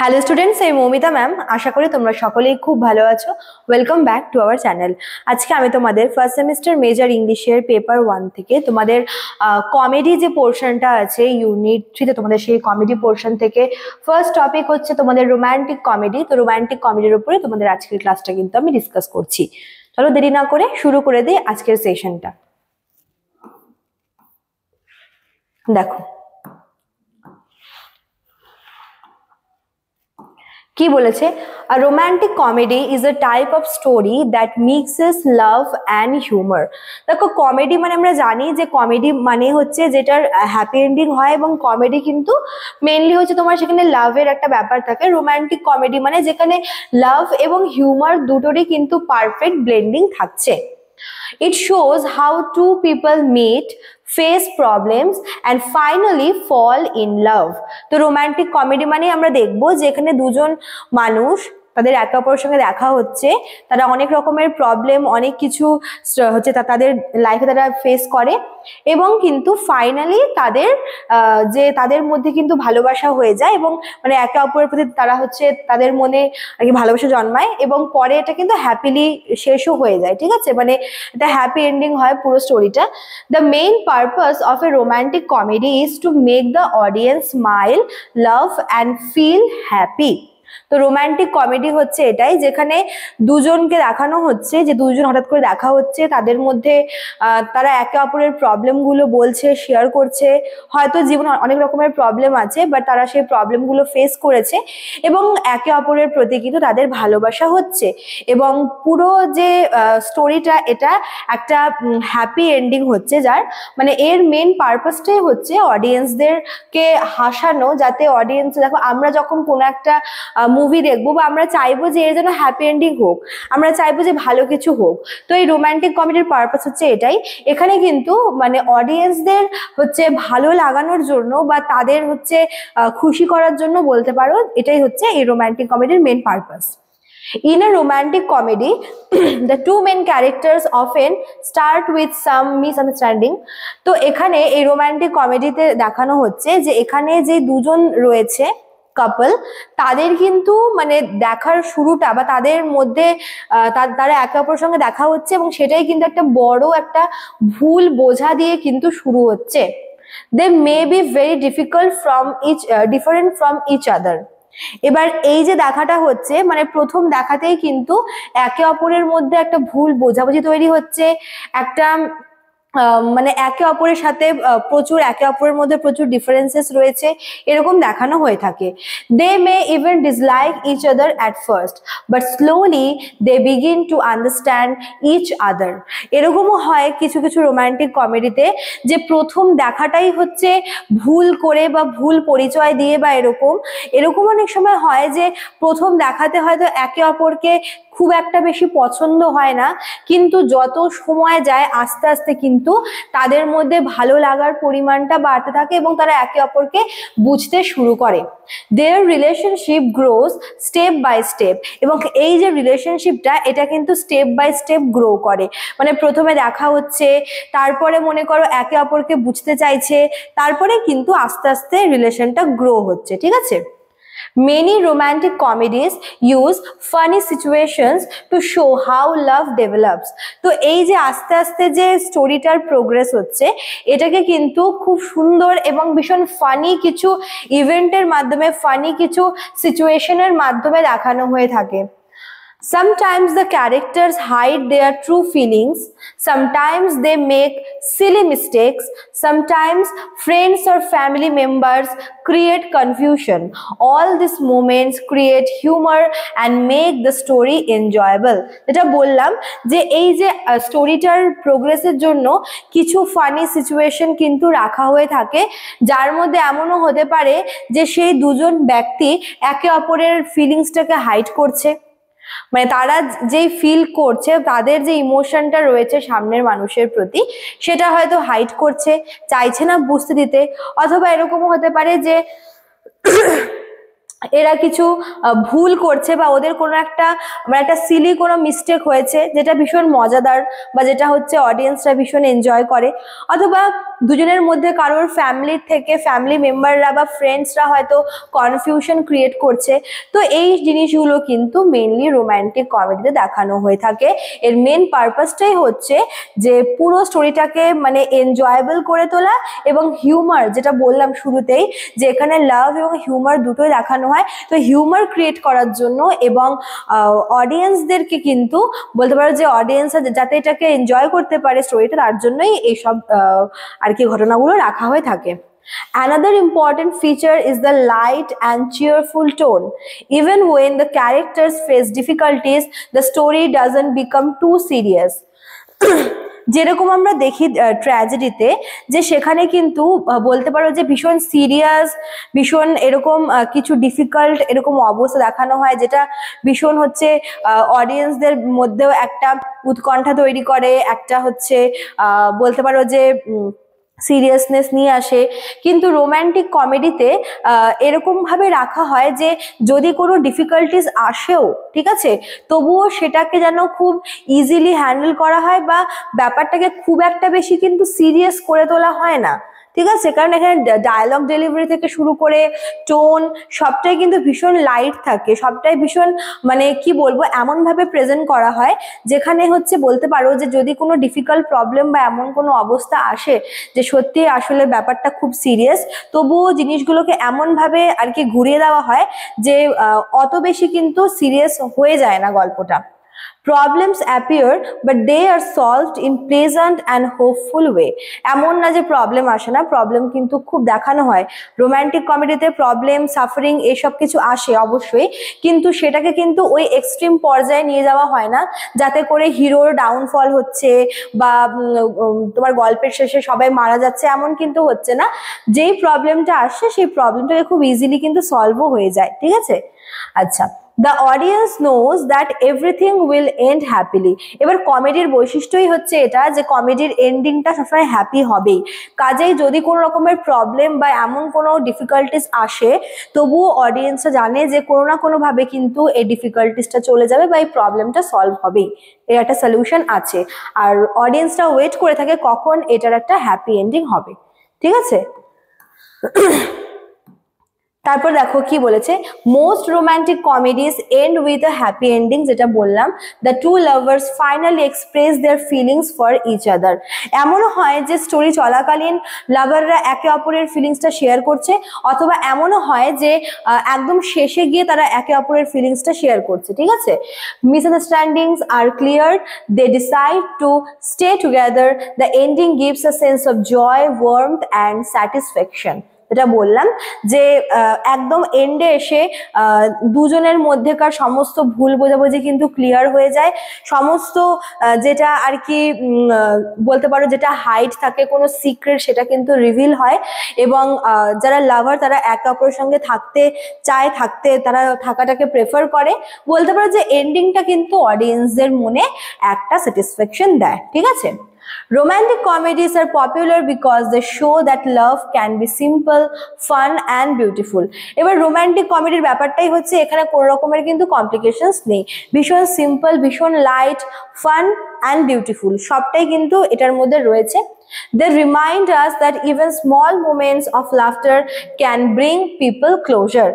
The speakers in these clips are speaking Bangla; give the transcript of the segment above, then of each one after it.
হ্যালো স্টুডেন্টস, আমি মৌমিতা ম্যাম। আশা করি তোমরা সকলেই খুব ভালো আছো। Welcome back to our channel. আজকে আমি তোমাদের ফার্স্ট সেমিস্টার মেজর ইংলিশের পেপার 1 থেকে তোমাদের কমেডি যে পোর্শনটা আছে ইউনিট 3 তে, তোমাদের সেই কমেডি পোর্শন থেকে ফার্স্ট টপিক হচ্ছে তোমাদের রোমান্টিক কমেডি। তো রোমান্টিক কমেডির উপরে তোমাদের আজকের ক্লাসটা কিন্তু আমি ডিসকাস করছি। চলো দেরি না করে শুরু করে দিই আজকের সেশনটা। দেখো কি বলেছে, a romantic comedy is a type of story that mixes love and humor। দেখো কমেডি মানে আমরা জানি যে কমেডি মানে হচ্ছে যেটার হ্যাপি এন্ডিং হয়, এবং কমেডি কিন্তু মেইনলি হচ্ছে তোমার সেখানে লাভের একটা ব্যাপার থাকে। রোমান্টিক কমেডি মানে যেখানে লাভ এবং হিউমার দুটোরই কিন্তু পারফেক্ট ব্লেন্ডিং থাকছে। It shows how two people meet, face problems and finally fall in love। তো রোমান্টিক কমেডি মানে আমরা দেখবো যেখানে দুজন মানুষ তাদের একে অপরের সঙ্গে দেখা হচ্ছে, তারা অনেক রকমের প্রবলেম, অনেক কিছু হচ্ছে তাদের লাইফে তারা ফেস করে, এবং কিন্তু ফাইনালি তাদের মধ্যে কিন্তু ভালোবাসা হয়ে যায়, এবং মানে একে অপরের প্রতি তারা হচ্ছে তাদের মনে আর কি ভালোবাসা জন্মায়, এবং পরে এটা কিন্তু হ্যাপিলি শেষও হয়ে যায়। ঠিক আছে, মানে এটা হ্যাপি এন্ডিং হয় পুরো স্টোরিটা। The main purpose of a romantic comedy is to make the audience smile, love and feel happy. তো রোমান্টিক কমেডি হচ্ছে এটাই, যেখানে দুজনকে দেখানো হচ্ছে যে দুজন হঠাৎ করে দেখা হচ্ছে, তাদের মধ্যে তারা একে অপরের প্রবলেমগুলো বলছে, শেয়ার করছে। হয়তো জীবনে অনেক রকমের প্রবলেম আছে, বাট তারা সেই প্রবলেমগুলো ফেস করেছে, এবং একে অপরের প্রতি কিন্তু তাদের ভালোবাসা হচ্ছে, এবং পুরো যে স্টোরিটা এটা একটা হ্যাপি এন্ডিং হচ্ছে, যার মানে এর মেন পারপাসটাই হচ্ছে অডিয়েন্সদেরকে হাসানো, যাতে অডিয়েন্স দেখো আমরা যখন কোনো একটা মুভি দেখবো বা আমরা চাইবো যে এর যেন হ্যাপি এন্ডিং হোক, আমরা চাইবো যে ভালো কিছু হোক। তো এই রোমান্টিক কমেডির পারপাস হচ্ছে এটাই। এখানে কিন্তু মানে অডিয়েন্সদের হচ্ছে ভালো লাগানোর জন্য বা তাদের হচ্ছে খুশি করার জন্য বলতে পারো, এটাই হচ্ছে এই রোমান্টিক কমেডির main purpose. In a romantic comedy, the two main characters often start with some misunderstanding। তো এখানে এই রোমান্টিক কমেডিতে দেখানো হচ্ছে যে এখানে যে দুজন রয়েছে কাপল, তাদের কিন্তু মানে দেখার শুরুটা বা তাদের মধ্যে তারা একে অপরের সঙ্গে দেখা হচ্ছে, এবং সেটাই কিন্তু একটা বড় একটা ভুল বোঝা দিয়ে কিন্তু শুরু হচ্ছে। They may be very different from each other. এবার এই যে দেখাটা হচ্ছে মানে প্রথম দেখাতেই কিন্তু একে অপরের মধ্যে একটা ভুল বোঝাবুঝি তৈরি হচ্ছে, একটা মানে একে অপরের সাথে একে অপরের মধ্যে প্রচুর ডিফারেন্সেস রয়েছে, এরকম দেখানো হয়ে থাকে। They may even dislike each other at first, but slowly they begin to understand each other. এরকমও হয় কিছু কিছু রোমান্টিক কমেডিতে, যে প্রথম দেখাটাই হচ্ছে ভুল করে বা ভুল পরিচয় দিয়ে বা এরকম অনেক সময় হয় যে প্রথম দেখাতে হয়তো একে অপরকে খুব একটা বেশি পছন্দ হয় না, কিন্তু যত সময় যায় আস্তে আস্তে কিন্তু তাদের মধ্যে ভালো লাগার পরিমাণটা বাড়তে থাকে, এবং তারা একে অপরকে বুঝতে শুরু করে। Their relationship grows step by step, এবং এই যে রিলেশনশিপটা এটা কিন্তু স্টেপ বাই স্টেপ গ্রো করে। মানে প্রথমে দেখা হচ্ছে, তারপরে মনে করো একে অপরকে বুঝতে চাইছে, তারপরে কিন্তু আস্তে আস্তে রিলেশনটা গ্রো হচ্ছে। ঠিক আছে, many romantic comedies use funny situations to show how love develops। তো এই যে আস্তে আস্তে যে স্টোরিটার প্রোগ্রেস হচ্ছে, এটাকে কিন্তু খুব সুন্দর এবং ভীষণ ফানি কিছু ইভেন্টের মাধ্যমে, ফানি কিছু সিচুয়েশনের মাধ্যমে দেখানো হয়ে থাকে। Sometimes the characters hide their true feelings, sometimes they make silly mistakes, sometimes friends or family members create confusion. All these moments create humor and make the story enjoyable। যেটা বললাম যে এই যে স্টোরিটার প্রোগ্রেসের জন্য কিছু ফানি সিচুয়েশন কিন্তু রাখা হয়ে থাকে, যার মধ্যে এমনও হতে পারে যে সেই দুজন ব্যক্তি একে অপরের ফিলিংসটাকে হাইড করছে, মানে তারা যেই ফিল করছে, তাদের যে ইমোশনটা রয়েছে সামনের মানুষের প্রতি, সেটা হয়তো হাইড করছে, চাইছে না বুঝতে দিতে। অথবা এরকমও হতে পারে যে এরা কিছু ভুল করছে বা ওদের কোনো একটা মানে একটা সিলি কোনো মিস্টেক হয়েছে যেটা ভীষণ মজাদার বা যেটা হচ্ছে অডিয়েন্সরা ভীষণ এনজয় করে, অথবা দুজনের মধ্যে কারোর ফ্যামিলির থেকে ফ্যামিলি মেম্বাররা বা ফ্রেন্ডসরা হয়তো কনফিউশন ক্রিয়েট করছে। তো এই জিনিসগুলো কিন্তু মেইনলি রোম্যান্টিক কমেডিতে দেখানো হয়ে থাকে। এর মেন পারপাসটাই হচ্ছে যে পুরো স্টোরিটাকে মানে এনজয়েবল করে তোলা এবং হিউমার, যেটা বললাম শুরুতেই যে এখানে লাভ এবং হিউমার দুটোই দেখানো হয়। তো হিউমার ক্রিয়েট করার জন্য এবং অডিয়েন্সদেরকে কিন্তু বলতে পারো যে অডিয়েন্স যাতে এটাকে এনজয় করতে পারে স্টোরিটা, তার জন্যই এইসব আর কি ঘটনাগুলো রাখা হয়ে থাকে। Another important feature is the light and cheerful tone. Even when the characters face difficulties, the story doesn't become too serious. যেরকম আমরা দেখি ট্র্যাজেডিতে যে সেখানে কিন্তু বলতে পারো যে ভীষণ সিরিয়াস, ভীষণ এরকম কিছু ডিফিকাল্ট এরকম অবস্থা দেখানো হয়, যেটা ভীষণ হচ্ছে অডিয়েন্সদের মধ্যেও একটা উৎকণ্ঠা তৈরি করে, একটা হচ্ছে বলতে পারো যে সিরিয়াসনেস নিয়ে আসে। কিন্তু রোম্যান্টিক কমেডিতে এরকম ভাবে রাখা হয় যে যদি কোনো ডিফিকাল্টিস আসেও, ঠিক আছে, তবুও সেটাকে যেন খুব ইজিলি হ্যান্ডেল করা হয় বা ব্যাপারটাকে খুব একটা বেশি কিন্তু সিরিয়াস করে তোলা হয় না, ঠিক আছে। কারণ এখানে ডায়লগ ডেলিভারি থেকে শুরু করে টোন সবটাই কিন্তু ভীষণ লাইট থাকে, সবটাই ভীষণ মানে কি বলবো এমন ভাবে প্রেজেন্ট করা হয় যেখানে হচ্ছে বলতে পারো যে যদি কোনো ডিফিকাল্ট প্রবলেম বা এমন কোনো অবস্থা আসে যে সত্যি আসলে ব্যাপারটা খুব সিরিয়াস, তবুও জিনিসগুলোকে এমন ভাবে আর কি ঘুরিয়ে দেওয়া হয় যে অত বেশি কিন্তু সিরিয়াস হয়ে যায় না গল্পটা। Problems appear but they are solved in pleasant and hopeful way. এমন না যে প্রবলেম আসে না, প্রবলেম কিন্তু খুব দেখানো হয় রোম্যান্টিক কমেডিতে। প্রবলেম সাফারিং এসব কিছু আসে অবশ্যই, কিন্তু সেটাকে কিন্তু ওই এক্সট্রিম পর্যায়ে নিয়ে যাওয়া হয় না যাতে করে হিরোর ডাউনফল হচ্ছে বা তোমার গল্পের শেষে সবাই মারা যাচ্ছে, এমন কিন্তু হচ্ছে না। যেই প্রবলেমটা আসছে সেই প্রবলেমটাকে খুব ইজিলি কিন্তু সলভও হয়ে যায়, ঠিক আছে। আচ্ছা, the audience knows that everything will end happily. এবার কমেডির বৈশিষ্ট্যই হচ্ছে এটা যে কমেডির এন্ডিংটা সবসময় হ্যাপি হবেই। কাজেই যদি কোনো রকমের প্রবলেম বা এমন কোনো ডিফিকাল্টিস আসে, তবুও অডিয়েন্সরা জানে যে কোনো না কোনো ভাবে কিন্তু এই ডিফিকাল্টিসটা চলে যাবে বা এই প্রবলেমটা সলভ হবেই, এর একটা সলিউশন আছে। আর অডিয়েন্সরা ওয়েট করে থাকে কখন এটার একটা হ্যাপি এন্ডিং হবে, ঠিক আছে। তারপর দেখো কি বলেছে, most romantic comedies end with a happy ending, যেটা বললাম the two lovers finally express their feelings for each other. এমনও হয় যে স্টোরি চলাকালীন লাভাররা একে অপরের ফিলিংসটা শেয়ার করছে, অথবা এমনও হয় যে একদম শেষে গিয়ে তারা একে অপরের ফিলিংসটা শেয়ার করছে, ঠিক আছে। Misunderstandings are clear, they decide to stay together, the ending gives a sense of joy, warmth and satisfaction. যেটা বললাম যে একদম এন্ডে এসে দুজনের মধ্যেকার সমস্ত ভুল বোঝাবুঝি কিন্তু ক্লিয়ার হয়ে যায়, সমস্ত যেটা আর কি বলতে পারো যেটা হাইড থাকে কোনো সিক্রেট সেটা কিন্তু রিভিল হয়, এবং যারা লাভার তারা একে অপরের সঙ্গে থাকতে চায়, তারা থাকাটাকে প্রেফার করে। বলতে পারো যে এন্ডিংটা কিন্তু অডিয়েন্সদের মনে একটা স্যাটিসফ্যাকশন দেয়, ঠিক আছে। Romantic comedies are popular because they show that love can be simple, fun and beautiful. এবার রোমান্টিক কমেডির ব্যাপারটাই হচ্ছে এখানে কোনো রকমের কিন্তু কমপ্লিকেশনস নেই, ভীষণ সিম্পল, ভীষণ লাইট, ফান অ্যান্ড বিউটিফুল সবটাই কিন্তু এটার মধ্যে রয়েছে। They remind us that even small moments of laughter can bring people closer.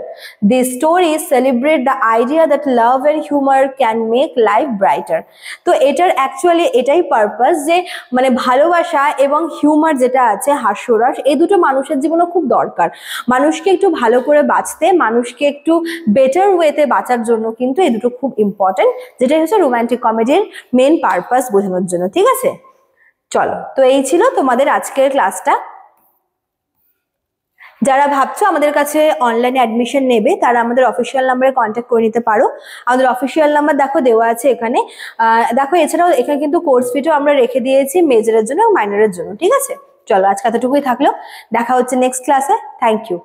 These stories celebrate the idea that love and humor can make life brighter. তো এটার অ্যাকচুয়ালি এটাই পারপাস যে মানে ভালোবাসা এবং হিউমার যেটা আছে, হাস্যরস, এই দুটো মানুষের জীবনে খুব দরকার। মানুষকে একটু ভালো করে বাঁচতে, মানুষকে একটু বেটার ওয়েতে বাঁচার জন্য কিন্তু এই দুটো খুব ইম্পর্টেন্ট, যেটাই হচ্ছে রোমান্টিক কমেডির মেন পারপাস বোঝানোর জন্য, ঠিক আছে। চলো, তো এই ছিল তোমাদের আজকের ক্লাসটা। যারা ভাবছো আমাদের কাছে অনলাইনে অ্যাডমিশন নেবে তারা আমাদের অফিসিয়াল নাম্বারে কন্ট্যাক্ট করে নিতে পারো। আমাদের অফিসিয়াল নাম্বার দেখো দেওয়া আছে এখানে, দেখো। এছাড়াও এখানে কিন্তু কোর্স ফিটাও আমরা রেখে দিয়েছি মেজরের জন্য এবং মাইনরের জন্য, ঠিক আছে। চলো, আজকে এতটুকুই থাকলো, দেখা হচ্ছে নেক্সট ক্লাসে। Thank you.